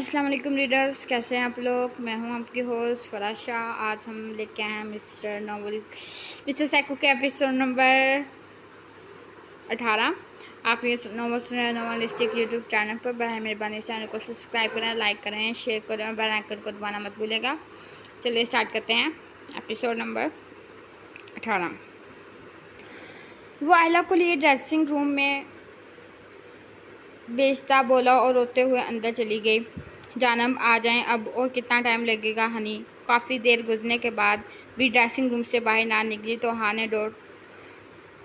अस्सलाम वालेकुम रीडर्स, कैसे हैं आप लोग। मैं हूं आपकी होस्ट फराशा। आज हम लेके आए हैं मिस्टर साइको के एपिसोड नंबर 18। आप ये नॉवल सुन रहे हैं नॉवलिस्टिक यूट्यूब चैनल पर। बराए मेहरबानी चैनल को सब्सक्राइब करें, लाइक करें, शेयर करें और बेल आइकन को दबाना मत भूलिएगा। चलिए स्टार्ट करते हैं एपिसोड नंबर 18। वो आयला को लिए ड्रेसिंग रूम में बेचता बोला और रोते हुए अंदर चली गई। जानम आ जाएं अब, और कितना टाइम लगेगा हनी। काफ़ी देर गुजरने के बाद भी ड्रेसिंग रूम से बाहर ना निकली तो हान ने डोर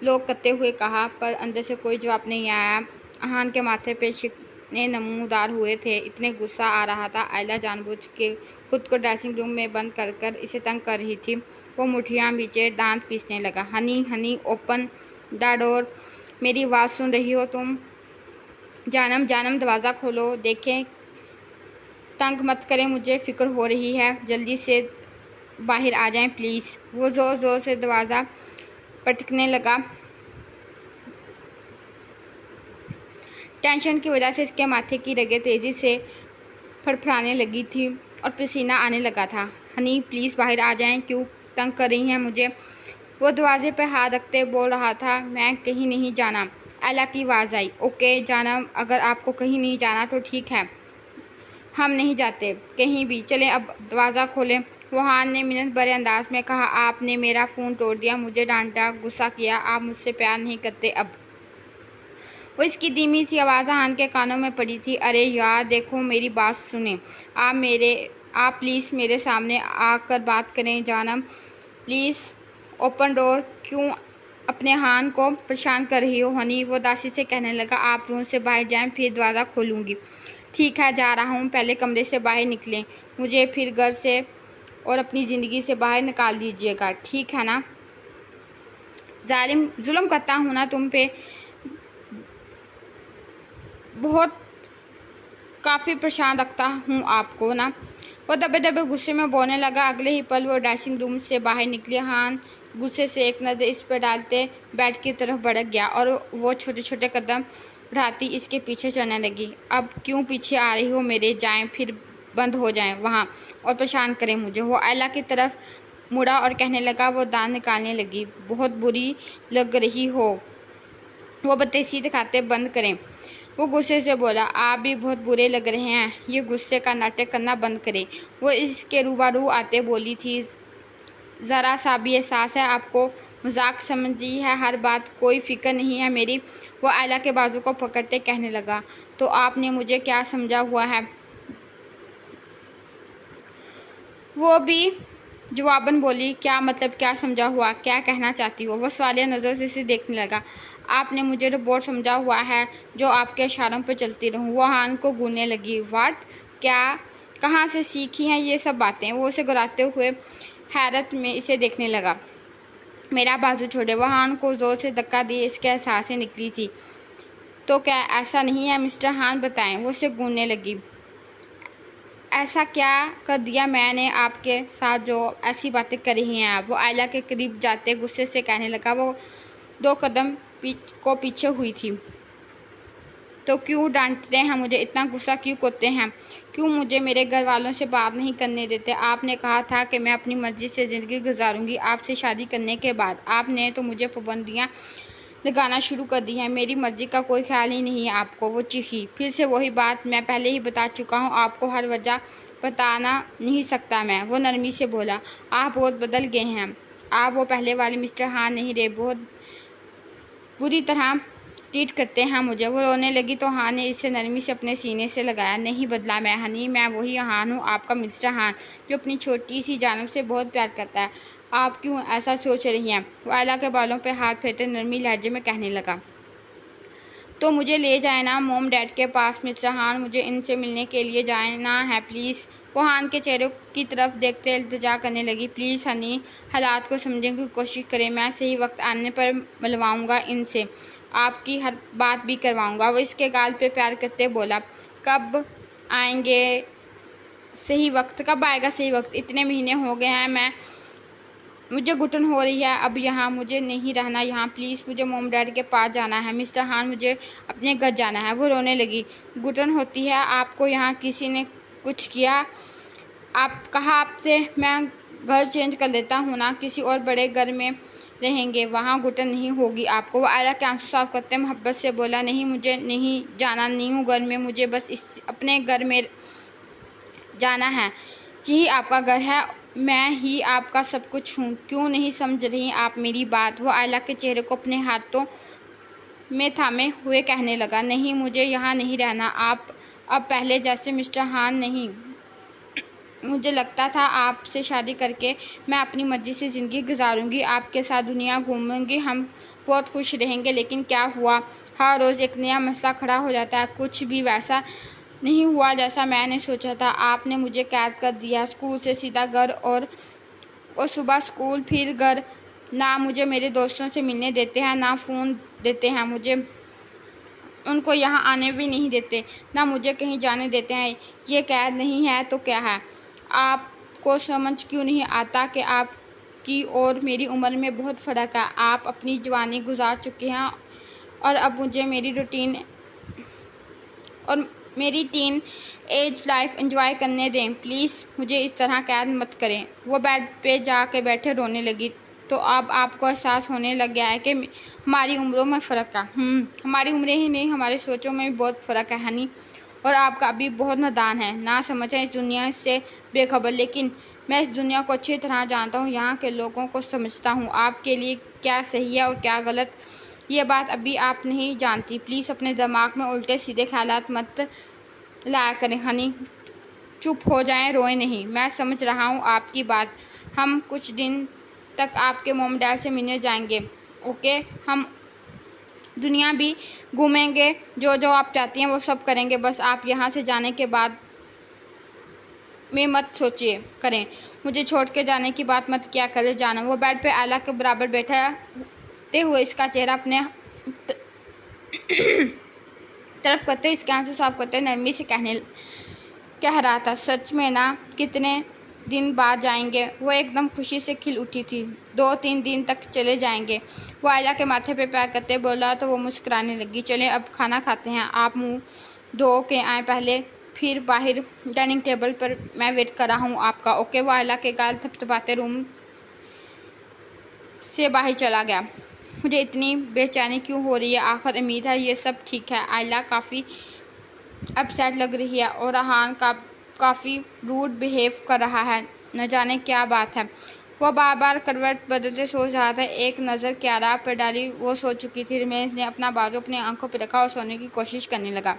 लॉक करते हुए कहा, पर अंदर से कोई जवाब नहीं आया। हान के माथे पे शिकने नमूदार हुए थे, इतने गुस्सा आ रहा था। आयला जानबूझ के खुद को ड्रेसिंग रूम में बंद कर कर इसे तंग कर रही थी। वो मुठियाँ बीचे दांत पीसने लगा। Honey Honey open the door, मेरी आवाज़ सुन रही हो तुम? जानम जानम दरवाज़ा खोलो, देखें, तंग मत करें, मुझे फ़िक्र हो रही है, जल्दी से बाहर आ जाएं प्लीज़। वो ज़ोर ज़ोर से दरवाज़ा पटकने लगा। टेंशन की वजह से इसके माथे की रगें तेज़ी से फड़फड़ाने लगी थी और पसीना आने लगा था। हनी प्लीज़ बाहर आ जाएं, क्यों तंग कर रही हैं मुझे? वो दरवाजे पर हाथ रखते बोल रहा था। मैं कहीं नहीं जाना। आयला की आवाज़ आई। ओके जानम, अगर आपको कहीं नहीं जाना तो ठीक है, हम नहीं जाते कहीं भी, चलें अब दरवाज़ा खोलें। वहान ने मिन्नत भरे अंदाज में कहा, आपने मेरा फ़ोन तोड़ दिया, मुझे डांटा, गुस्सा किया, आप मुझसे प्यार नहीं करते अब। वो इसकी धीमी सी आवाज़ हान के कानों में पड़ी थी। अरे यार देखो, मेरी बात सुने, आप प्लीज़ मेरे सामने आकर बात करें। जानम प्लीज़ ओपन डोर, क्यों अपने हान को परेशान कर रही हो? हनी वो दासी से कहने लगा, आप रूम से बाहर जाएं, फिर दरवाज़ा खोलूँगी। ठीक है, जा रहा हूँ, पहले कमरे से बाहर निकलें, मुझे फिर घर से और अपनी ज़िंदगी से बाहर निकाल दीजिएगा, ठीक है ना? जालिम, जुल्म करता हूँ ना तुम पे, बहुत काफ़ी परेशान रखता हूँ आपको ना। वो दबे दबे गुस्से में बोलने लगा। अगले ही पल वो ड्रेसिंग रूम से बाहर निकले। हान गुस्से से एक नज़र इस पर डालते बेड की तरफ भड़क गया और वो छोटे छोटे कदम बढ़ाती इसके पीछे चलने लगी। अब क्यों पीछे आ रही हो मेरे? जाएं, फिर बंद हो जाएं वहाँ और परेशान करें मुझे। वो आयला की तरफ मुड़ा और कहने लगा। वो दांत निकालने लगी। बहुत बुरी लग रही हो, वो बदतमीजी दिखाते बंद करें। वो गुस्से से बोला, आप भी बहुत बुरे लग रहे हैं, ये गुस्से का नाटक करना बंद करें। वो इसके रूबरू आते बोली थी, ज़रा सा भी एहसास है आपको? मजाक समझी है हर बात, कोई फिक्र नहीं है मेरी। वो आयला के बाजू को पकड़ते कहने लगा, तो आपने मुझे क्या समझा हुआ है? वो भी जवाबन बोली, क्या मतलब क्या समझा हुआ, क्या कहना चाहती हो? वो सवालिया नज़र से इसे देखने लगा। आपने मुझे रोबोट समझा हुआ है जो आपके इशारों पर चलती रहूं। वो हान को घूरने लगी। वाट, क्या, कहाँ से सीखी हैं ये सब बातें? वो उसे गिराते हुए हैरत में इसे देखने लगा। मेरा बाजू छोड़े। वो हान को ज़ोर से धक्का दिए इसके एहसास से निकली थी। तो क्या ऐसा नहीं है मिस्टर हान, बताएं। वो उसे घूरने लगी। ऐसा क्या कर दिया मैंने आपके साथ जो ऐसी बातें कर रही हैं आप? वो आयला के करीब जाते गुस्से से कहने लगा। वो 2 कदम पीछे हुई थी। तो क्यों डांटते हैं मुझे? इतना गुस्सा क्यों करते हैं? क्यों मुझे मेरे घर वालों से बात नहीं करने देते? आपने कहा था कि मैं अपनी मर्जी से ज़िंदगी गुजारूंगी आपसे शादी करने के बाद। आपने तो मुझे पाबंदियाँ लगाना शुरू कर दी है। मेरी मर्जी का कोई ख्याल ही नहीं है आपको। वो चीखी। फिर से वही बात, मैं पहले ही बता चुका हूँ आपको, हर वजह बताना नहीं सकता मैं। वो नरमी से बोला, आप बहुत बदल गए हैं, आप वो पहले वाले मिस्टर हान नहीं रहे, बहुत बुरी तरह ट्रीट करते हैं मुझे। वो रोने लगी तो हान ने इसे नरमी से अपने सीने से लगाया। नहीं बदला मैं हनी, मैं वही हान हूँ, आपका मिस्टर हान जो अपनी छोटी सी जानब से बहुत प्यार करता है। आप क्यों ऐसा सोच रही हैं? वो आयला के बालों पर हाथ फेरते नरमी लहजे में कहने लगा, तो मुझे ले जाए ना मोम डैड के पास मिस्टर हान, मुझे इनसे मिलने के लिए जाना है प्लीज़। वो हान के चेहरे की तरफ देखते इल्तिजा करने लगी। प्लीज़ हनी, हालात को समझने की कोशिश करें, मैं सही वक्त आने पर मिलवाऊंगा इनसे, आपकी हर बात भी करवाऊंगा। वो इसके गाल पे प्यार करते बोला, कब आएंगे सही वक्त? कब आएगा सही वक्त? इतने महीने हो गए हैं, मुझे घुटन हो रही है, अब यहाँ मुझे नहीं रहना यहाँ, प्लीज़ मुझे मोम डैड के पास जाना है मिस्टर हान, मुझे अपने घर जाना है। वो रोने लगी। घुटन होती है आपको यहाँ? किसी ने कुछ किया? आप कहा आपसे मैं घर चेंज कर लेता हूँ ना, किसी और बड़े घर में रहेंगे, वहाँ घुटन नहीं होगी आपको। वो आयला के आंसू साफ करते मोहब्बत से बोला, नहीं मुझे नहीं जाना, नहीं हूँ घर में, मुझे बस इस अपने घर में जाना है। यही आपका घर है, मैं ही आपका सब कुछ हूँ। क्यों नहीं समझ रही आप मेरी बात? वो आयला के चेहरे को अपने हाथों में थामे हुए कहने लगा, नहीं मुझे यहाँ नहीं रहना। आप अब पहले जैसे मिस्टर हान नहीं। मुझे लगता था आपसे शादी करके मैं अपनी मर्जी से ज़िंदगी गुजारूंगी, आपके साथ दुनिया घूमूंगी, हम बहुत खुश रहेंगे। लेकिन क्या हुआ? हर रोज़ एक नया मसला खड़ा हो जाता है। कुछ भी वैसा नहीं हुआ जैसा मैंने सोचा था। आपने मुझे कैद कर दिया, स्कूल से सीधा घर और सुबह स्कूल फिर घर। ना मुझे मेरे दोस्तों से मिलने देते हैं, ना फ़ोन देते हैं, मुझे उनको यहाँ आने भी नहीं देते, ना मुझे कहीं जाने देते हैं। ये कैद नहीं है तो क्या है? आपको समझ क्यों नहीं आता कि आपकी और मेरी उम्र में बहुत फ़र्क है। आप अपनी जवानी गुजार चुके हैं और अब मुझे मेरी टीन एज लाइफ एंजॉय करने दें। प्लीज़ मुझे इस तरह कैद मत करें। वो बेड पे जाके बैठे रोने लगी। तो अब आपको एहसास होने लग गया है कि हमारी उम्रों में फ़र्क है। हमारी उम्रें ही नहीं, हमारे सोचों में भी बहुत फ़र्क है हनी। और आपका अभी बहुत नादान है, ना समझें, इस दुनिया से बेखबर। लेकिन मैं इस दुनिया को अच्छी तरह जानता हूँ, यहाँ के लोगों को समझता हूँ। आपके लिए क्या सही है और क्या गलत, ये बात अभी आप नहीं जानती। प्लीज़ अपने दिमाग में उल्टे सीधे ख्यालात मत लाया करें हनी। चुप हो जाएं, रोएं नहीं। मैं समझ रहा हूँ आपकी बात। हम कुछ दिन तक आपके मॉम डैड से मिलने जाएंगे, ओके? हम दुनिया भी घूमेंगे, जो जो आप चाहती हैं वो सब करेंगे। बस आप यहाँ से जाने के बाद में मत सोचिए करें, मुझे छोड़ के जाने की बात मत किया करें जाना। वो बेड पे आला के बराबर बैठे हुए इसका चेहरा अपने तरफ करते, इसके आंसू साफ करते नरमी से कह रहा था, सच में ना, कितने दिन बाद जाएंगे? वो एकदम खुशी से खिल उठी थी। 2-3 दिन तक चले जाएंगे। वो आयला के माथे पे पैर करते बोला तो वो मुस्कुराने लगी। चलें अब खाना खाते हैं, आप मुंह धो के आए पहले, फिर बाहर डाइनिंग टेबल पर मैं वेट कर रहा हूँ आपका, ओके? वो आयला के गाल थपथपाते रूम से बाहर चला गया। मुझे इतनी बेचैनी क्यों हो रही है? आखिर उम्मीद है ये सब ठीक है। आयला काफ़ी अपसेट लग रही है और रहान काफ़ी रूड बिहेव कर रहा है, न जाने क्या बात है। वो बार बार करवट बदलते सोच रहा था। एक नज़र क्यारा पर डाली, वो सो चुकी थी। रमेश ने अपना बाजू अपनी आंखों पर रखा और सोने की कोशिश करने लगा।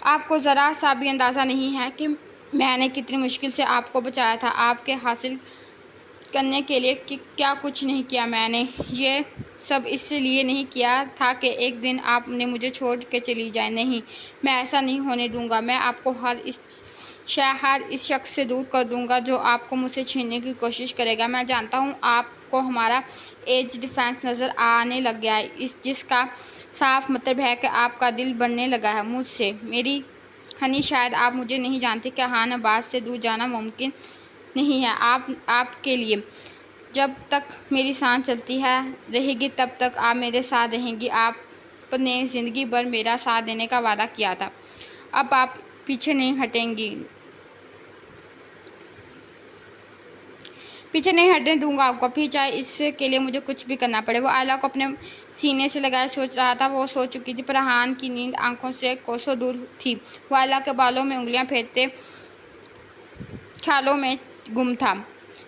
आपको ज़रा सा भी अंदाज़ा नहीं है कि मैंने कितनी मुश्किल से आपको बचाया था, आपके हासिल करने के लिए कि क्या कुछ नहीं किया मैंने। ये सब इसलिए नहीं किया था कि एक दिन आपने मुझे छोड़ के चली जाए। नहीं, मैं ऐसा नहीं होने दूंगा। मैं आपको हर इस शख्स से दूर कर दूंगा जो आपको मुझसे छीनने की कोशिश करेगा। मैं जानता हूँ आपको हमारा एज डिफेंस नज़र आने लग गया है, जिसका साफ मतलब है कि आपका दिल बढ़ने लगा है मुझसे। मेरी हनी, शायद आप मुझे नहीं जानती कि हान अब्बास से दूर जाना मुमकिन नहीं है आपके लिए। जब तक मेरी सांस चलती है रहेगी तब तक आप मेरे साथ रहेंगी। आपने ज़िंदगी भर मेरा साथ देने का वादा किया था, अब आप पीछे नहीं हटने दूंगा आपको, फिर चाहे इसके लिए मुझे कुछ भी करना पड़े। वो आयला को अपने सीने से लगाए सोच रहा था। वो सो चुकी थी पर हान की नींद आंखों से कोसों दूर थी। वो आयला के बालों में उंगलियां फेरते ख्यालों में गुम था।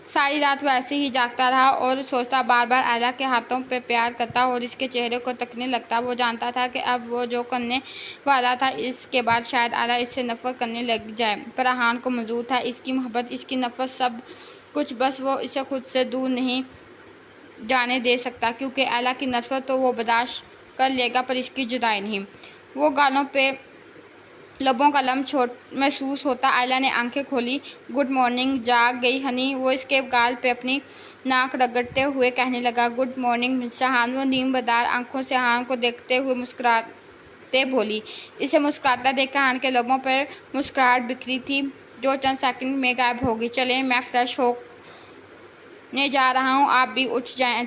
सारी रात वो ऐसे ही जागता रहा और सोचता, बार बार आयला के हाथों पे प्यार करता और इसके चेहरे को तकने लगता। वो जानता था कि अब वो जो करने वाला था इसके बाद शायद आयला इससे नफरत करने लग जाए, पर हान को मंजूर था इसकी मोहब्बत, इसकी नफरत, सब कुछ। बस वो इसे खुद से दूर नहीं जाने दे सकता, क्योंकि आयला की नफरत तो वो बर्दाश्त कर लेगा पर इसकी जुदाई नहीं। वो गालों पे लबों का लम्ब छोट महसूस होता। आयला ने आंखें खोली। गुड मॉर्निंग, जाग गई हनी? वो इसके गाल पे अपनी नाक रगड़ते हुए कहने लगा, गुड मॉर्निंग मिस्टर हान। वो नींबदार आंखों से हान को देखते हुए मुस्कुराते बोली। इसे मुस्कुराता देखकर हान के लबों पर मुस्कुराहट बिखरी थी जो चंद सेकंड में गायब हो गई। चले, मैं फ्रेश होने जा रहा हूँ, आप भी उठ जाएं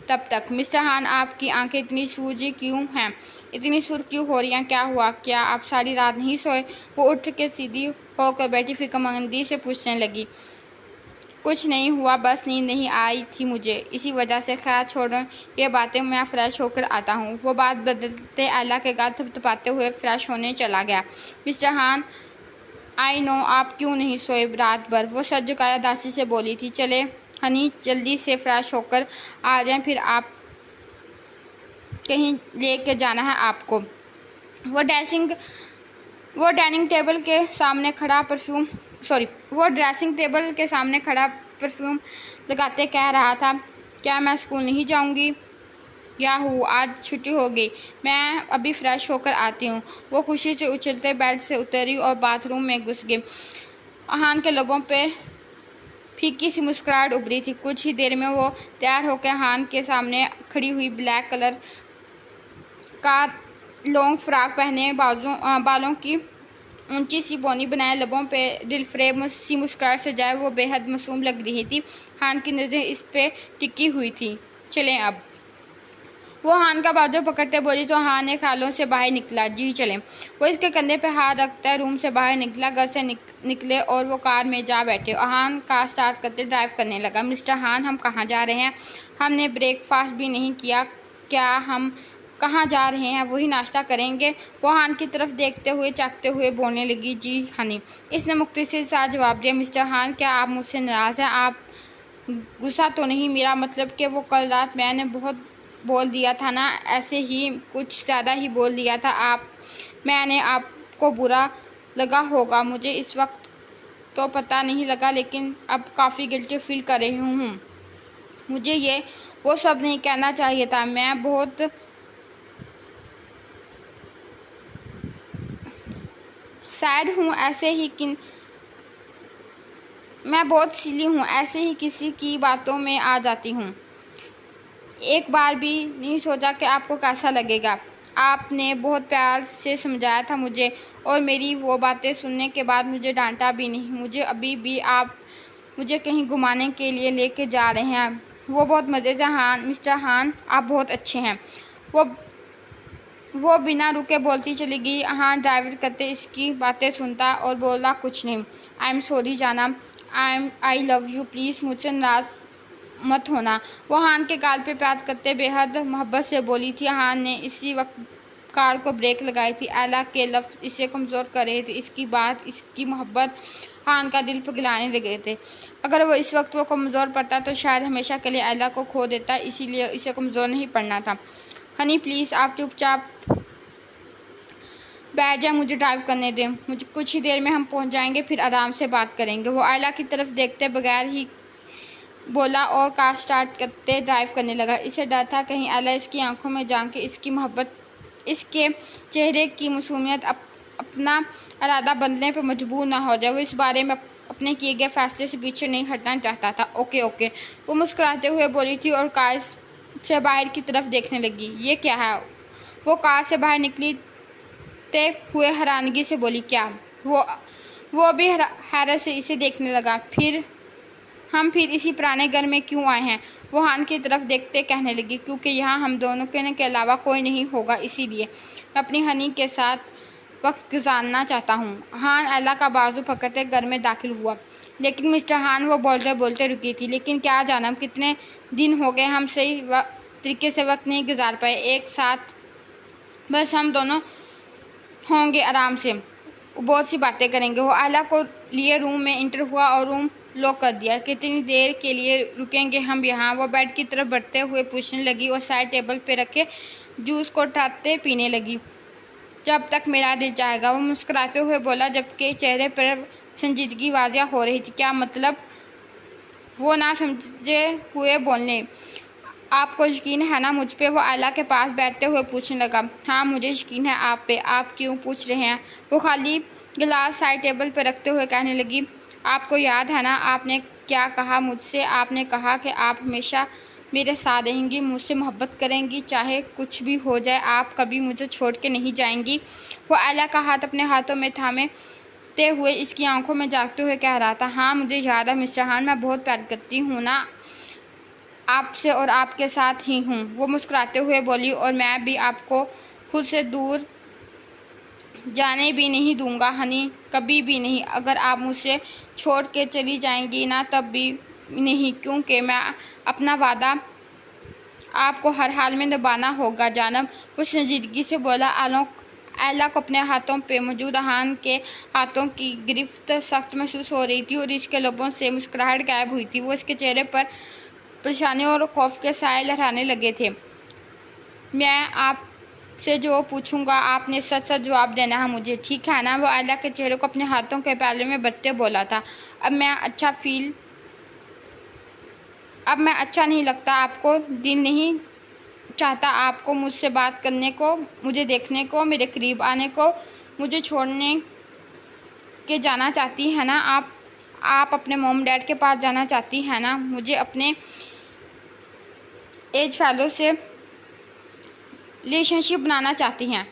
तब तक। मिस्टर हान, आपकी आंखें इतनी सूजी क्यों हैं? इतनी सुर्ख क्यों हो रही हैं, क्या हुआ, क्या आप सारी रात नहीं सोए? वो उठ के सीधी होकर बैठी फिक्रमंदी से पूछने लगी। कुछ नहीं हुआ, बस नींद नहीं आई थी मुझे, इसी वजह से। खैर छोड़ो ये बातें, मैं फ़्रेश होकर आता हूँ। वो बात बदलते आयला के गाल थपथपाते हुए फ़्रेश होने चला गया। मिस्टर हान, आई नो आप क्यों नहीं सोए रात भर, वो सर झुकाया दासी से बोली थी। चले हनी, जल्दी से फ्रेश होकर आ जाएं, फिर आप कहीं लेके जाना है आपको। वो ड्राइंग टेबल के सामने खड़ा परफ्यूम लगाते कह रहा था, क्या मैं स्कूल नहीं जाऊंगी? याहू, आज छुट्टी हो गई, मैं अभी फ्रेश होकर आती हूँ। वो खुशी से उछलते बेड से उतरी और बाथरूम में घुस गई। अहान के लोगों पे फीकी सी मुस्कुराहट उभरी थी। कुछ ही देर में वो तैयार होकर अहान के सामने खड़ी हुई। ब्लैक कलर का लॉन्ग फ्रॉक पहने, बालों की ऊंची सी बोनी बनाए, लबों पे दिलफरेब सी मुस्कुराहट से जाए वो बेहद मासूम लग रही थी। हान की नज़र इस पे टिकी हुई थी। चलें अब, वो हान का बाजू पकड़ते बोली तो हान ने खालों से बाहर निकला। जी चलें। वो इसके कंधे पे हाथ रखता रूम से बाहर निकला। घर से निकले और वो कार में जा बैठे। हान कार स्टार्ट करते ड्राइव करने लगा। मिस्टर हान, हम कहाँ जा रहे हैं? हमने ब्रेकफास्ट भी नहीं किया। क्या हम कहाँ जा रहे हैं? वही नाश्ता करेंगे। वो हान की तरफ देखते हुए चाकते हुए बोलने लगी। जी हनी, इसने मुख्तसर सा जवाब दिया। मिस्टर हान, क्या आप मुझसे नाराज़ हैं? आप गुस्सा तो नहीं? मेरा मतलब कि वो कल रात मैंने बहुत बोल दिया था ना, ऐसे ही कुछ ज़्यादा ही बोल दिया था। मैंने आपको बुरा लगा होगा, मुझे इस वक्त तो पता नहीं लगा, लेकिन अब काफ़ी गिल्टी फील कर रही हूँ। मुझे ये वो सब नहीं कहना चाहिए था। मैं बहुत सैड हूँ, मैं बहुत सिली हूँ, ऐसे ही किसी की बातों में आ जाती हूँ। एक बार भी नहीं सोचा कि आपको कैसा लगेगा। आपने बहुत प्यार से समझाया था मुझे, और मेरी वो बातें सुनने के बाद मुझे डांटा भी नहीं। मुझे अभी भी आप मुझे कहीं घुमाने के लिए लेके जा रहे हैं। वो बहुत मज़े से, हान, मिस्टर हान आप बहुत अच्छे हैं। वो बिना रुके बोलती चली गई। हाँ, ड्राइवर करते इसकी बातें सुनता और बोला, कुछ नहीं। आई एम सॉरी जाना, आई लव यू, प्लीज़ मुझसे नाराज़ मत होना। वो हान के गाल पे प्यार करते बेहद मोहब्बत से बोली थी। हान ने इसी वक्त कार को ब्रेक लगाई थी। आयला के लफ्ज़ इसे कमज़ोर कर रहे थे। इसकी बात, इसकी मोहब्बत हान का दिल पिघलाने लगे थे। अगर वो इस वक्त वो कमज़ोर पड़ता तो शायद हमेशा के लिए आयला को खो देता, इसीलिए इसे कमज़ोर नहीं पड़ना था। हनी प्लीज़ आप चुपचाप बैठ जाए, मुझे ड्राइव करने दें। मुझे कुछ ही देर में हम पहुंच जाएंगे, फिर आराम से बात करेंगे। वो आयला की तरफ देखते बगैर ही बोला और कार स्टार्ट करते ड्राइव करने लगा। इसे डर था कहीं आयला इसकी आंखों में झांक के इसकी मोहब्बत, इसके चेहरे की मासूमियत अपना इरादा बदलने पर मजबूर ना हो जाए। वो इस बारे में अपने किए गए फैसले से पीछे नहीं हटना चाहता था। ओके ओके, वो मुस्कुराते हुए बोली थी और कार से बाहर की तरफ देखने लगी। ये क्या है? वो कार से बाहर निकली हुए हैरानगी से बोली। क्या? वो भी हैरत से इसे देखने लगा। फिर इसी पुराने घर में क्यों आए हैं? वो हान की तरफ देखते कहने लगी, क्योंकि यहाँ हम दोनों के अलावा कोई नहीं होगा, इसीलिए मैं अपनी हनी के साथ वक्त गुजारना चाहता हूँ। हान आयला का बाजू पकड़ते घर में दाखिल हुआ। लेकिन मिस्टर हान, वो बोलते बोलते रुकी थी। लेकिन क्या जानम, कितने दिन हो गए हम सही तरीके से वक्त नहीं गुजार पाए एक साथ। बस हम दोनों होंगे आराम से, बहुत सी बातें करेंगे। वो आयला को लिए रूम में इंटर हुआ और रूम लॉक कर दिया। कितनी देर के लिए रुकेंगे हम यहाँ? वो बेड की तरफ बढ़ते हुए पूछने लगी और साइड टेबल पे रखे जूस को उठाते पीने लगी। जब तक मेरा दिल चाहेगा, वो मुस्कुराते हुए बोला, जबकि चेहरे पर संजीदगी वाज़िया हो रही थी। क्या मतलब? वो ना समझे हुए बोलने। आपको यकीन है ना मुझ पे? वो आयला के पास बैठते हुए पूछने लगा। हाँ, मुझे यकीन है आप पे। आप क्यों पूछ रहे हैं? वो खाली गिलास साइड टेबल पर रखते हुए कहने लगी। आपको याद है ना आपने क्या कहा मुझसे? आपने कहा कि आप हमेशा मेरे साथ रहेंगी, मुझसे मोहब्बत करेंगी, चाहे कुछ भी हो जाए, आप कभी मुझे छोड़ के नहीं जाएंगी। वो आयला का हाथ अपने हाथों में थामते हुए इसकी आंखों में झांकते हुए कह रहा था। हाँ, मुझे याद है मिस्टर हान, मैं बहुत प्यार करती हूँ ना आपसे और आपके साथ ही हूँ। वो मुस्कुराते हुए बोली, और मैं भी आपको खुद से दूर जाने भी नहीं दूंगा हनी, कभी भी नहीं। अगर आप मुझसे छोड़ के चली जाएंगी ना, तब भी नहीं, क्योंकि मैं अपना वादा आपको हर हाल में निभाना होगा जानब। वो संजीदगी से बोला। एला को अपने हाथों पे मौजूद अहान के हाथों की गिरफ्त सख्त महसूस हो रही थी और इसके लबों से मुस्कुराहट गायब हुई थी। वो इसके चेहरे पर परेशानी और खौफ के साए लहराने लगे थे। मैं आपसे जो पूछूंगा आपने सच सच जवाब देना है मुझे, ठीक है ना? वो एला के चेहरे को अपने हाथों के प्याले में बरते बोला था। अब मैं अच्छा नहीं लगता आपको, दिल नहीं चाहता आपको मुझसे बात करने को, मुझे देखने को, मेरे करीब आने को, मुझे छोड़ने के जाना चाहती है ना आप अपने मॉम डैड के पास जाना चाहती है ना? मुझे अपने एज फेलो से रिलेशनशिप बनाना चाहती हैं,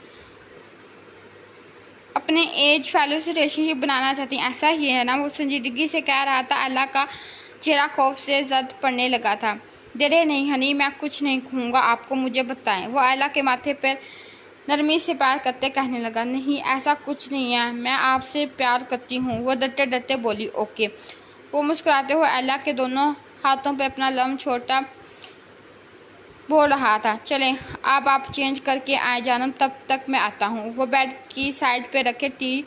अपने एज फेलो से रिलेशनशिप बनाना चाहती हैं, ऐसा ही है ना? वो संजीदगी से कह रहा था। अल्लाह का चेहरा खौफ से जद पड़ने लगा था। डरे नहीं हनी, मैं कुछ नहीं कहूँगा आपको, मुझे बताएं। वो एला के माथे पर नरमी से प्यार करते कहने लगा। नहीं, ऐसा कुछ नहीं है, मैं आपसे प्यार करती हूँ। वो डरते डरते बोली। ओके। वो मुस्कुराते हुए एला के दोनों हाथों पर अपना लम छोटा बोल रहा था। चलें, अब आप चेंज करके आए जानम, तब तक मैं आता हूँ। वो बेड की साइड पे रखे टी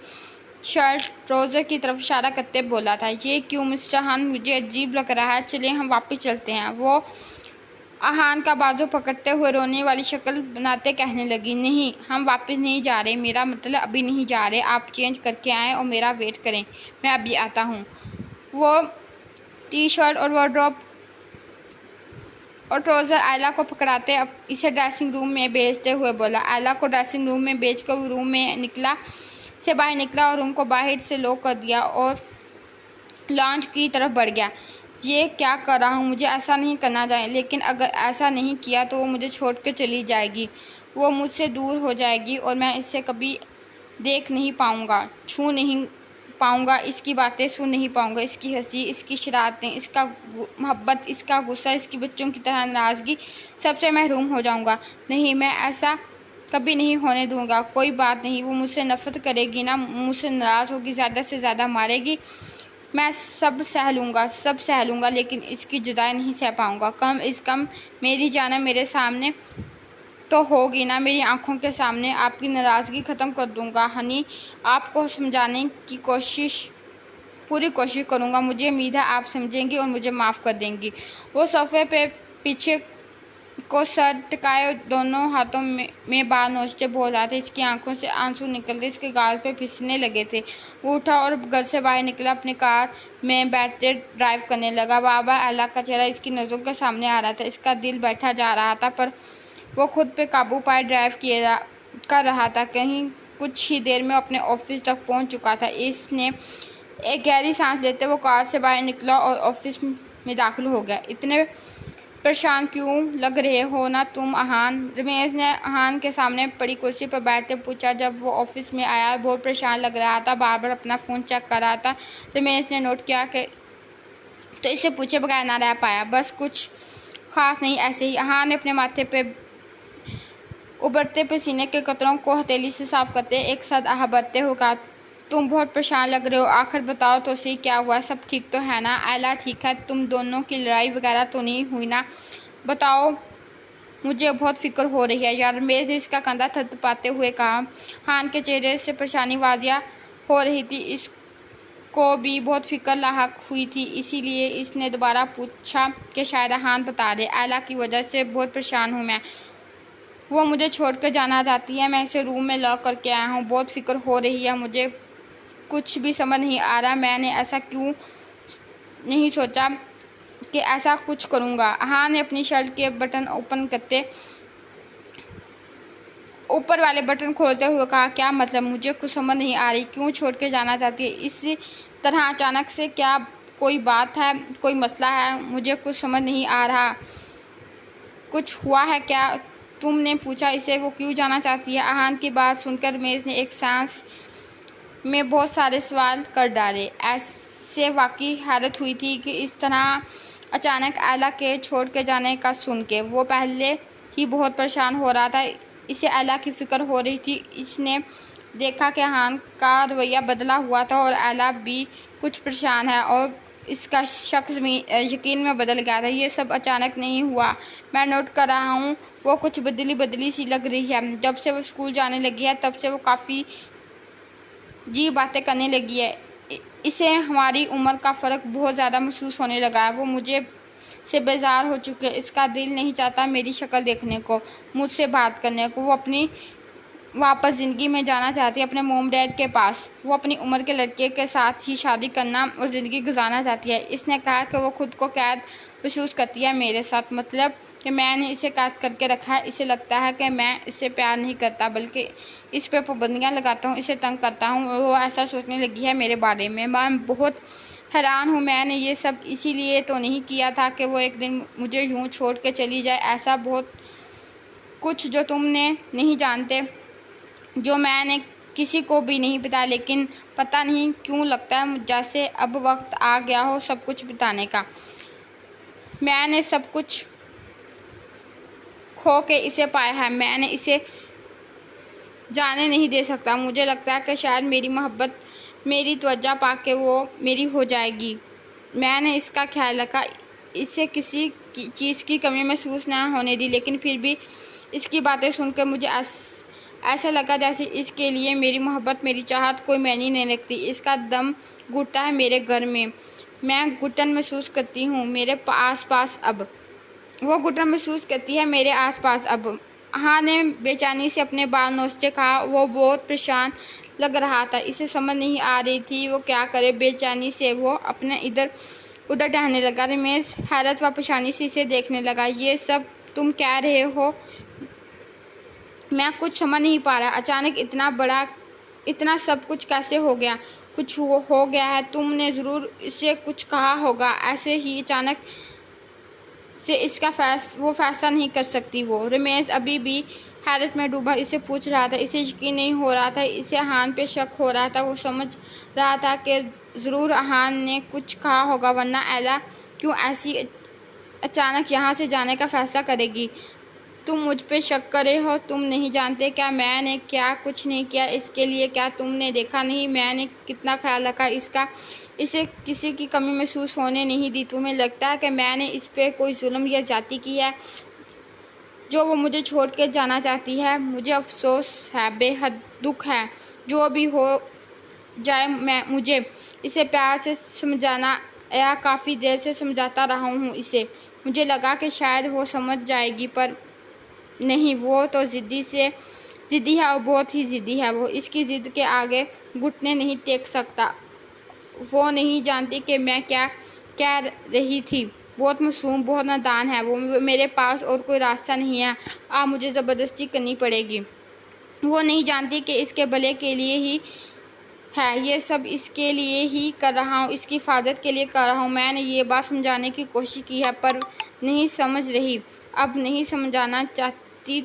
शर्ट ट्राउज़र की तरफ इशारा करते बोला था। ये क्यों मिस्टर हान, मुझे अजीब लग रहा है, चलिए हम वापस चलते हैं। वो अहान का बाजू पकड़ते हुए रोने वाली शक्ल बनाते कहने लगी। नहीं, हम वापस नहीं जा रहे, मेरा मतलब अभी नहीं जा रहे, आप चेंज करके आएँ और मेरा वेट करें, मैं अभी आता हूँ। वो टी शर्ट और वार्डरोब और ट्राउज़र आयला को पकड़ाते अब इसे ड्रेसिंग रूम में भेजते हुए बोला। आयला को ड्रेसिंग रूम में भेजकर वो रूम में बाहर निकला और रूम को बाहर से लॉक कर दिया और लॉन्च की तरफ बढ़ गया। ये क्या कर रहा हूँ, मुझे ऐसा नहीं करना चाहिए, लेकिन अगर ऐसा नहीं किया तो वो मुझे छोड़ कर चली जाएगी, वो मुझसे दूर हो जाएगी और मैं इसे कभी देख नहीं पाऊँगा, छू नहीं पाऊँगा, इसकी बातें सुन नहीं पाऊँगा, इसकी हंसी, इसकी शरारतें, इसका मोहब्बत, इसका गुस्सा, इसकी बच्चों की तरह नाराज़गी, सबसे महरूम हो जाऊँगा। नहीं, मैं ऐसा कभी नहीं होने दूँगा। कोई बात नहीं, वो मुझसे नफ़रत करेगी ना, मुझसे नाराज़ होगी, ज़्यादा से ज़्यादा मारेगी, मैं सब सह लूँगा, लेकिन इसकी जुदाई नहीं सह पाऊँगा। कम से कम मेरी जाना मेरे सामने तो होगी ना, मेरी आंखों के सामने। आपकी नाराज़गी ख़त्म कर दूँगा हनी, आपको समझाने की पूरी कोशिश करूँगा, मुझे उम्मीद है आप समझेंगी और मुझे माफ़ कर देंगी। वो सोफे पे पीछे को सर टिकाए दोनों हाथों में बाल नोचते बोल रहा था। इसकी आंखों से आंसू निकलते इसके गाल पे फिसलने लगे थे। वो उठा और घर से बाहर निकला, अपनी कार में बैठते ड्राइव करने लगा। बाबा अल्लाह का चेहरा इसकी नज़रों के सामने आ रहा था। इसका दिल बैठा जा रहा था, पर वो खुद पे काबू पाए ड्राइव कर रहा था। कहीं कुछ ही देर में अपने ऑफिस तक पहुंच चुका था। इसने एक गहरी सांस लेते वो कार से बाहर निकला और ऑफिस में दाखिल हो गया। इतने परेशान क्यों लग रहे हो ना तुम अहान? रमेश ने अहान के सामने पड़ी कुर्सी पर बैठते पूछा। जब वो ऑफिस में आया बहुत परेशान लग रहा था, बार बार अपना फ़ोन चेक कर रहा था। रमेश ने नोट किया कि तो इसे पूछे बगैर ना रह पाया। बस कुछ ख़ास नहीं, ऐसे ही। अहान ने अपने माथे पे उबरते पसीने के कतरों को हथेली से साफ करते एक साथ आह भरते हुए कहा, तुम बहुत परेशान लग रहे हो, आखिर बताओ तो सही क्या हुआ, सब ठीक तो है ना? आयला ठीक है, तुम दोनों की लड़ाई वगैरह तो नहीं हुई ना? बताओ, मुझे बहुत फिक्र हो रही है यार। रमेश ने इसका कंधा थपथपाते हुए कहा। हान के चेहरे से परेशानी वाजिया हो रही थी। इसको भी बहुत फिक्र लाहक हुई थी, इसीलिए इसने दोबारा पूछा कि शायद हान बता दे। आयला की वजह से बहुत परेशान हूँ मैं, वो मुझे छोड़कर जाना चाहती है, मैं इसे रूम में लॉक करके आया हूँ, बहुत फिक्र हो रही है मुझे, कुछ भी समझ नहीं आ रहा मैंने ऐसा क्यों नहीं सोचा कि ऐसा कुछ करूँगा। हाँ ने अपनी शर्ट के बटन ओपन करते ऊपर वाले बटन खोलते हुए कहा, क्या मतलब? मुझे कुछ समझ नहीं आ रही, क्यों छोड़ के जाना चाहती है इस तरह अचानक से? क्या कोई बात है, कोई मसला है? मुझे कुछ समझ नहीं आ रहा, कुछ हुआ है क्या? तुमने पूछा इसे वो क्यों जाना चाहती है? अहान की बात सुनकर रमेश ने एक सांस में बहुत सारे सवाल कर डाले। ऐसे वाकई हैरत हुई थी कि इस तरह अचानक आयला के छोड़ के जाने का सुन के वो पहले ही बहुत परेशान हो रहा था, इसे एला की फ़िक्र हो रही थी। इसने देखा कि हान का रवैया बदला हुआ था और एला भी कुछ परेशान है और इसका शख्स यकीन में बदल गया था। ये सब अचानक नहीं हुआ, मैं नोट कर रहा हूँ। वो कुछ बदली बदली सी लग रही है। जब से वो स्कूल जाने लगी है तब से वो काफ़ी जी बातें करने लगी है। इसे हमारी उम्र का फ़र्क बहुत ज़्यादा महसूस होने लगा है। वो मुझे से बेजार हो चुके हैं। इसका दिल नहीं चाहता मेरी शक्ल देखने को, मुझसे बात करने को। वो अपनी वापस ज़िंदगी में जाना चाहती है, अपने मोम डैड के पास। वो अपनी उम्र के लड़के के साथ ही शादी करना और ज़िंदगी गुजारना चाहती है। इसने कहा कि वो खुद को कैद महसूस करती है मेरे साथ, मतलब कि मैंने इसे कैद करके रखा है। इसे लगता है कि मैं इससे प्यार नहीं करता बल्कि इस पे पाबंदियाँ लगाता हूँ, इसे तंग करता हूँ। और वो ऐसा सोचने लगी है मेरे बारे में। मैं बहुत हैरान हूँ। मैंने ये सब इसीलिए तो नहीं किया था कि वो एक दिन मुझे यूँ छोड़ के चली जाए। ऐसा बहुत कुछ जो तुमने नहीं जानते, जो मैंने किसी को भी नहीं बताया, लेकिन पता नहीं क्यों लगता है जैसे अब वक्त आ गया हो सब कुछ बताने का। मैंने सब कुछ खो के इसे पाया है। मैंने इसे जाने नहीं दे सकता। मुझे लगता है कि शायद मेरी मोहब्बत मेरी त्वचा पा के वो मेरी हो जाएगी। मैंने इसका ख्याल रखा, इससे किसी चीज़ की कमी महसूस ना होने दी, लेकिन फिर भी इसकी बातें सुनकर मुझे ऐसा लगा जैसे इसके लिए मेरी मोहब्बत, मेरी चाहत कोई मायने नहीं रखती। इसका दम घुटता है मेरे घर में। मैं घुटन महसूस करती हूँ मेरे आस पास अब। वो घुटन महसूस करती है मेरे आस पास अब। हाँ ने बेचैनी से अपने बाल नोचते कहा। वो बहुत परेशान लग रहा था। इसे समझ नहीं आ रही थी वो क्या करे। बेचैनी से वो अपने इधर उधर टहलने लगा। रमेश हैरत व परेशानी से इसे देखने लगा। ये सब तुम कह रहे हो? मैं कुछ समझ नहीं पा रहा। अचानक इतना बड़ा, इतना सब कुछ कैसे हो गया? कुछ हो गया है। तुमने ज़रूर इसे कुछ कहा होगा। ऐसे ही अचानक से इसका वो फैसला नहीं कर सकती वो। रमेश अभी भी हैरत में डूबा इसे पूछ रहा था। इसे यकीन नहीं हो रहा था। इसे हान पे शक हो रहा था। वो समझ रहा था कि ज़रूर हान ने कुछ कहा होगा, वरना एला क्यों ऐसी अचानक यहाँ से जाने का फ़ैसला करेगी। तुम मुझ पे शक करे हो? तुम नहीं जानते क्या मैंने क्या कुछ नहीं किया इसके लिए? क्या तुमने देखा नहीं मैंने कितना ख्याल रखा इसका? इसे किसी की कमी महसूस होने नहीं दी। तुम्हें लगता है कि मैंने इस पे कोई जुल्म या ज़्यादती की है जो वो मुझे छोड़ के जाना चाहती है? मुझे अफसोस है, बेहद दुख है। जो भी हो जाए मुझे इसे प्यार से समझाना या काफ़ी देर से समझाता रहा हूँ इसे। मुझे लगा कि शायद वो समझ जाएगी, पर नहीं। वो तो ज़िद्दी है और बहुत ही ज़िद्दी है। वो इसकी ज़िद के आगे घुटने नहीं टेक सकता। वो नहीं जानती कि मैं क्या कह रही थी। बहुत मासूम, बहुत नादान है वो। मेरे पास और कोई रास्ता नहीं है। अब मुझे ज़बरदस्ती करनी पड़ेगी। वो नहीं जानती कि इसके भले के लिए ही है। ये सब इसके लिए ही कर रहा हूँ, इसकी हिफाजत के लिए कर रहा हूँ। मैंने ये बात समझाने की कोशिश की है पर नहीं समझ रही। अब नहीं समझाना चाहती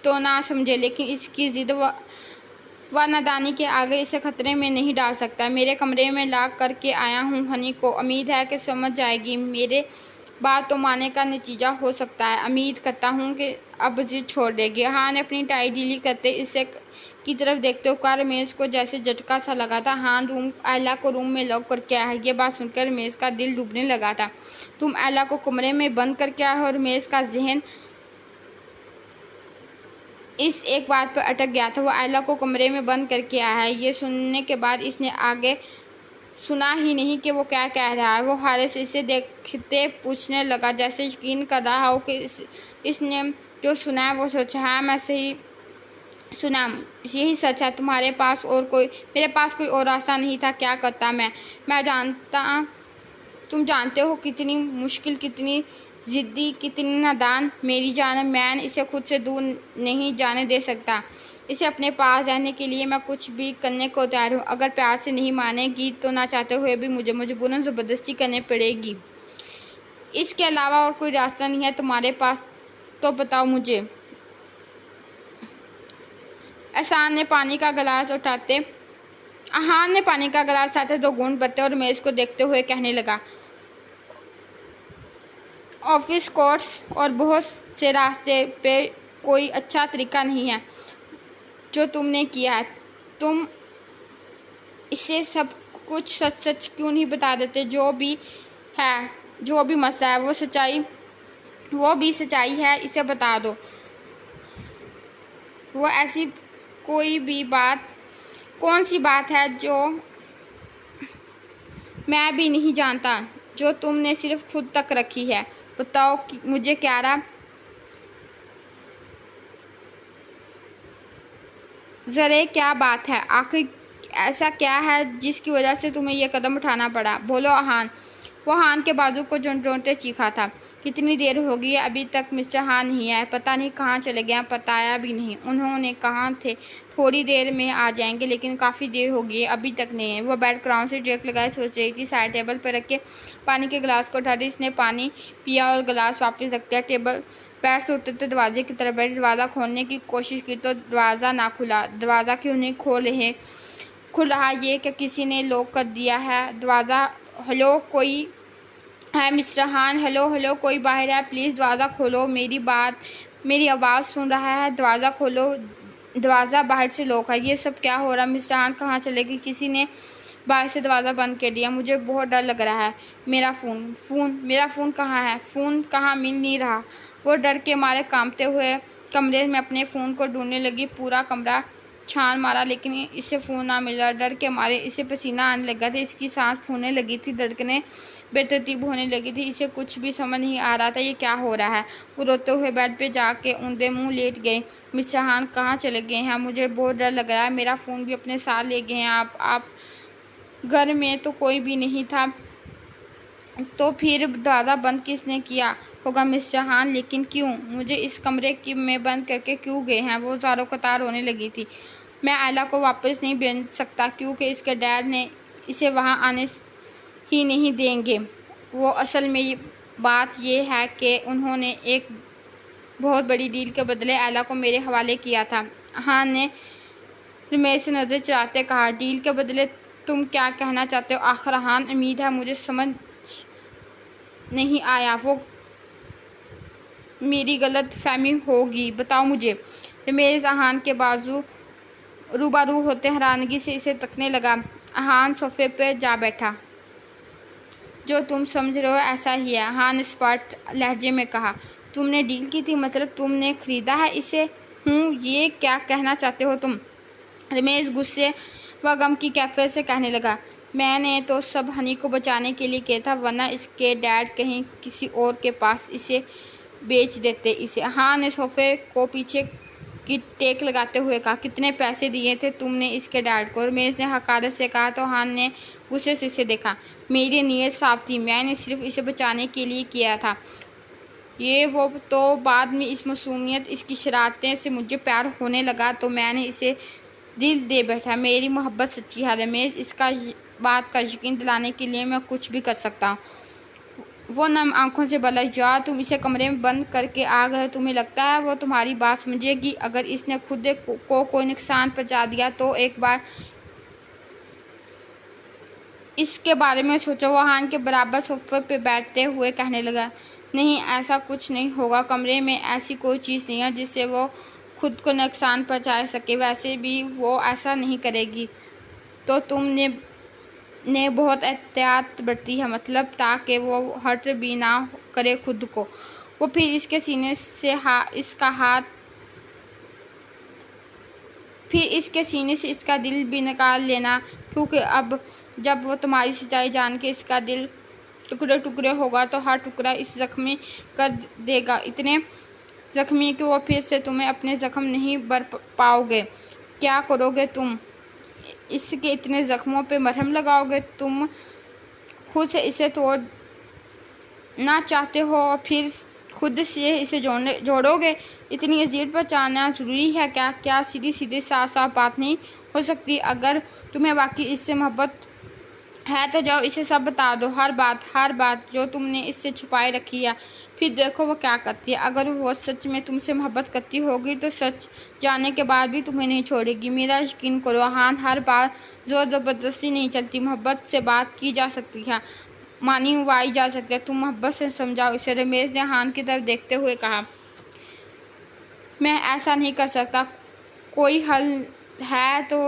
तो ना समझे, लेकिन इसकी ज़िद व नादानी के आगे इसे खतरे में नहीं डाल सकता। मेरे कमरे में ला करके आया हूँ हनी को। उम्मीद है कि समझ जाएगी। मेरे बात तो मानने का नतीजा हो सकता है। उम्मीद करता हूँ कि अब ज़िद छोड़ देगी। हाँ ने अपनी टाई ढीली करते इसे की तरफ देखते हुए कहा। रमेश को जैसे झटका सा लगा था। हाँ एला को रूम में लॉक करके आया है। ये बात सुनकर रमेश का दिल डूबने लगा था। तुम एला को कमरे में बंद करके आए हो? रमेश का जहन इस एक बात पर अटक गया था। वो एला को कमरे में बंद करके आया है। ये सुनने के बाद इसने आगे सुना ही नहीं कि वो क्या कह रहा है। वो हारे से इसे देखते पूछने लगा, जैसे यकीन कर रहा हो कि इसने जो सुना है वो सोचा है। मैं सही सुना, यही सच है। तुम्हारे पास और कोई, मेरे पास कोई और रास्ता नहीं था। क्या करता मैं जानता, तुम जानते हो कितनी मुश्किल, कितनी ज़िद्दी, कितनी नादान मेरी जान। मैं इसे खुद से दूर नहीं जाने दे सकता। इसे अपने पास रहने के लिए मैं कुछ भी करने को तैयार हूँ। अगर प्यार से नहीं मानेगी तो ना चाहते हुए भी मुझे मजबूरन ज़बरदस्ती करनी पड़ेगी। इसके अलावा और कोई रास्ता नहीं है तुम्हारे पास तो बताओ मुझे। एहसान ने पानी का गिलास उठाते अहान ने पानी का गिलास उठाते 2 घूंट भरते और रमेश को देखते हुए कहने लगा, ऑफिस कोर्स और बहुत से रास्ते पे कोई अच्छा तरीका नहीं है जो तुमने किया है। तुम इसे सब कुछ सच सच क्यों नहीं बता देते? है जो भी मसला है वो भी सच्चाई है, इसे बता दो। वो ऐसी कोई भी बात कौन सी बात है जो मैं भी नहीं जानता, जो तुमने सिर्फ खुद तक रखी है? बताओ कि मुझे क्यारा, ज़रे क्या बात है? आखिर ऐसा क्या है जिसकी वजह से तुम्हें यह कदम उठाना पड़ा? बोलो हान। वो हान के बाजू को झुंझुनते चीखा था। कितनी देर हो गई, अभी तक मिस्टर हान नहीं आए। पता नहीं कहाँ चले गए, बताया भी नहीं। उन्होंने कहा थे थोड़ी देर में आ जाएंगे, लेकिन काफ़ी देर हो गई है, अभी तक नहीं है। वो बैठ क्राउन से ड्रेक लगाए सोच रही थी। साइड टेबल पर रख के पानी के गिलास को उठा दी। इसने पानी पिया और गिलास वापस रख दिया। टेबल पैर से उतरते दरवाजे की तरफ बैठी। दरवाज़ा खोलने की कोशिश की तो दरवाज़ा ना खुला। दरवाज़ा क्यों नहीं खुल रहा? ये क्या किसी ने लॉक कर दिया है दरवाज़ा? हेलो, कोई है? मिस्टर हान, हेलो हेलो, कोई बाहर है? प्लीज़ दरवाज़ा खोलो, मेरी आवाज़ सुन रहा है, दरवाज़ा खोलो। दरवाज़ा बाहर से लॉक है। ये सब क्या हो रहा है? मिस्टर हान कहाँ चले गए? किसी ने बाहर से दरवाज़ा बंद कर दिया। मुझे बहुत डर लग रहा है। मेरा फ़ोन कहाँ है? फ़ोन कहाँ? मिल नहीं रहा। वो डर के मारे कांपते हुए कमरे में अपने फ़ोन को ढूंढने लगी। पूरा कमरा छान मारा, लेकिन इसे फ़ोन ना मिला। डर के मारे इसे पसीना आने लगा था। इसकी सांस फूलने लगी थी, धड़कनें बेतरतीब होने लगी थी। इसे कुछ भी समझ नहीं आ रहा था ये क्या हो रहा है। वो रोते हुए बेड पे जाके ऊंधे मुंह लेट गए। मिस्टर हान कहाँ चले गए हैं? मुझे बहुत डर लग रहा है। मेरा फ़ोन भी अपने साथ ले गए हैं। आप घर में तो कोई भी नहीं था, तो फिर दरवाज़ा बंद किसने किया होगा? मिस्टर हान, लेकिन क्यों? मुझे इस कमरे में बंद करके क्यों गए हैं? वो ज़ारो कतार होने लगी थी। मैं आयला को वापस नहीं भेज सकता, क्योंकि इसके डैड ने इसे वहाँ आने ही नहीं देंगे। वो असल में बात ये है कि उन्होंने एक बहुत बड़ी डील के बदले आयला को मेरे हवाले किया था। हान ने रमेश से नज़र चलाते कहा। डील के बदले? तुम क्या कहना चाहते हो? आखिर हान, उम्मीद है मुझे समझ नहीं आया। वो मेरी गलत फहमी होगी, बताओ मुझे। रमेश हान के बाजू रूबरू होते हैरानगी से इसे तकने लगा। हान सोफे पर जा बैठा। जो तुम समझ रहे हो ऐसा ही है, हान स्पष्ट लहजे में कहा। तुमने डील की थी? मतलब तुमने खरीदा है इसे? ये क्या कहना चाहते हो तुम? रमेश गुस्से व गम की कैफियत से कहने लगा। मैंने तो सब हनी को बचाने के लिए किया था, वरना इसके डैड कहीं किसी और के पास इसे बेच देते इसे। हान ने सोफे को पीछे की टेक लगाते हुए कहा। कितने पैसे दिए थे तुमने इसके डैड को? रमेश ने हकारत से कहा तो हान ने गुस्से से इसे देखा। मेरी नीयत साफ थी, मैंने सिर्फ इसे बचाने के लिए किया था। ये वो तो बाद में इस मासूमियत, इसकी शरारतें से मुझे प्यार होने लगा तो मैंने इसे दिल दे बैठा। मेरी मोहब्बत सच्ची है रमेश, इसका बात का यकीन दिलाने के लिए मैं कुछ भी कर सकता हूँ। वो नम आंखों से बोला। यार, तुम इसे कमरे में बंद करके आ गए, तुम्हें लगता है वो तुम्हारी बात समझेगी? अगर इसने खुद को कोई नुकसान पहुंचा दिया तो एक बार इसके बारे में सोचो। वो हान के बराबर सोफे पे बैठते हुए कहने लगा। नहीं, ऐसा कुछ नहीं होगा। कमरे में ऐसी कोई चीज़ नहीं है जिससे वो खुद को नुकसान पहुंचा सके। वैसे भी वो ऐसा नहीं करेगी। तो तुमने बहुत एहतियात बरती है, मतलब ताकि वो हर्ट भी ना करे खुद को। वो फिर इसके सीने से इसका दिल भी निकाल लेना, क्योंकि अब जब वो तुम्हारी सच्चाई जान के इसका दिल टुकड़े टुकड़े होगा तो हर टुकड़ा इस जख्मी कर देगा, इतने जख्मी कि वो फिर से तुम्हें अपने जख्म नहीं भर पाओगे। क्या करोगे तुम? इसके इतने ज़ख्मों पे मरहम लगाओगे? तुम खुद से इसे तोड़ना चाहते हो और फिर खुद से इसे जोड़ोगे? इतनी अजीब पहचानना ज़रूरी है क्या? क्या सीधी सीधी साफ साफ बात नहीं हो सकती? अगर तुम्हें वाकई इससे मोहब्बत है तो जाओ इसे सब बता दो, हर बात जो तुमने इससे छुपाए रखी है। फिर देखो वो क्या करती है। अगर वो सच में तुमसे मोहब्बत करती होगी तो सच जानने के बाद भी तुम्हें नहीं छोड़ेगी। मेरा यकीन करो हान, हर बार ज़ोर ज़बरदस्ती नहीं चलती। मोहब्बत से बात की जा सकती है, मानी हुई जा सकती है। तुम मोहब्बत से समझाओ इसे। रमेश ने हान की तरफ देखते हुए कहा। मैं ऐसा नहीं कर सकता। कोई हल है तो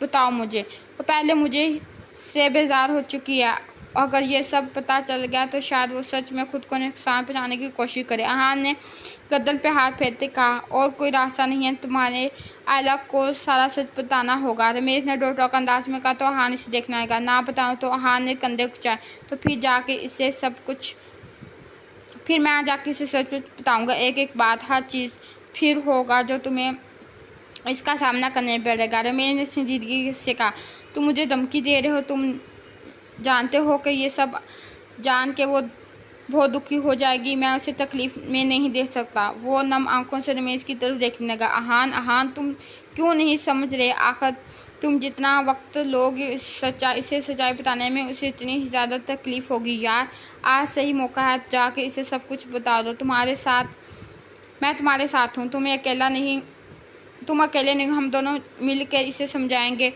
बताओ मुझे। वो पहले मुझे से बेजार हो चुकी है। अगर ये सब पता चल गया तो शायद वो सच में खुद को नुकसान पहुंचाने की कोशिश करे। अहान ने गर्दन पे हाथ फेरते कहा, और कोई रास्ता नहीं है, तुम्हारे आयला को सारा सच बताना होगा। रमेश ने डॉक्टर अंदाज में कहा, तो अहान इसे देखना आएगा। ना बताऊं तो? अहान ने कंधे कुचाए। तो फिर जाके इसे सब कुछ, फिर मैं जाके इसे सच बताऊंगा, एक एक बात, हर चीज़। फिर होगा जो तुम्हें इसका सामना करने पड़ेगा। रमेश ने संजीदगी से कहा, तुम मुझे धमकी दे रहे हो? तुम जानते हो कि ये सब जान के वो बहुत दुखी हो जाएगी। मैं उसे तकलीफ में नहीं दे सकता। वो नम आंखों से रमेश की तरफ देखने लगा। अहान तुम क्यों नहीं समझ रहे? आखिर तुम जितना वक्त लोग इसे सच्चाई बताने में, उसे इतनी ही ज़्यादा तकलीफ होगी। यार, आज सही मौका है, जाके इसे सब कुछ बता दो। मैं तुम्हारे साथ हूँ। तुम अकेले नहीं, हम दोनों मिलकर इसे समझाएंगे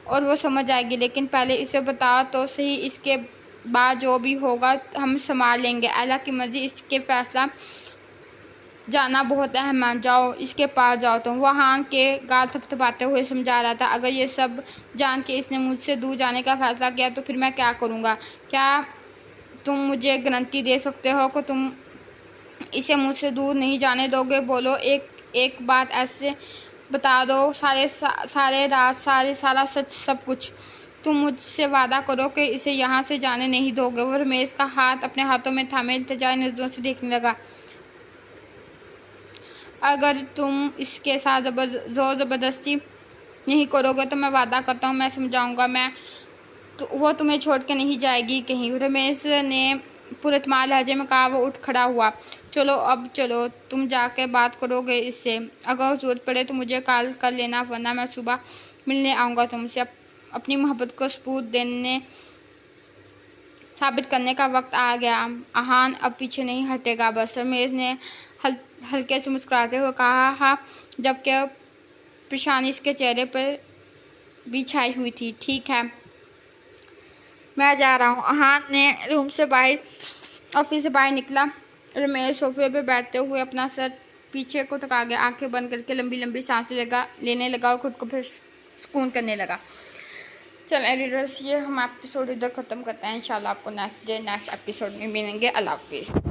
और वो समझ जाएगी। लेकिन पहले इसे बताओ तो सही, इसके बाद जो भी होगा हम संभाल लेंगे। अल्लाह की मर्जी, इसके फैसला जाना बहुत अहम है। जाओ, इसके पास जाओ। तुम वहाँ के गाल थपथपाते हुए समझा रहा था, अगर ये सब जान के इसने मुझसे दूर जाने का फैसला किया तो फिर मैं क्या करूँगा? क्या तुम मुझे गारंटी दे सकते हो कि तुम इसे मुझसे दूर नहीं जाने दोगे? बोलो, एक बात ऐसे बता दो, सारे राज, सारा सच, सब कुछ। तुम मुझसे वादा करो कि इसे यहाँ से जाने नहीं दोगे। वो रमेश का हाथ अपने हाथों में थामे इल्तिजाई नजरों से देखने लगा। अगर तुम इसके साथ जोर ज़बरदस्ती नहीं करोगे तो मैं वादा करता हूँ, मैं समझाऊंगा, वो तुम्हें छोड़ के नहीं जाएगी कहीं। रमेश ने पुरतमाल लहजे में कहा। वो उठ खड़ा हुआ। चलो, तुम जाके बात करोगे इससे। अगर ज़रूरत पड़े तो मुझे कॉल कर लेना, वरना मैं सुबह मिलने आऊँगा तुमसे। अपनी मोहब्बत को सबूत साबित करने का वक्त आ गया। अहान अब पीछे नहीं हटेगा बस। रमेश ने हल्के से मुस्कुराते हुए कहा, हाँ, जबकि परेशानी इसके चेहरे पर भी छाई हुई थी। ठीक है, मैं जा रहा हूँ। अहान ने ऑफिस से बाहर निकला। रमेश सोफे पे बैठते हुए अपना सर पीछे को टका गया, आंखें बंद करके लंबी लंबी सांसें लेने लगा और खुद को फिर सुकून करने लगा। चल रीडर्स, ये हम एपिसोड इधर ख़त्म करते हैं। इंशाल्लाह आपको नेक्स्ट एपिसोड में मिलेंगे। अल्लाह हाफिज़।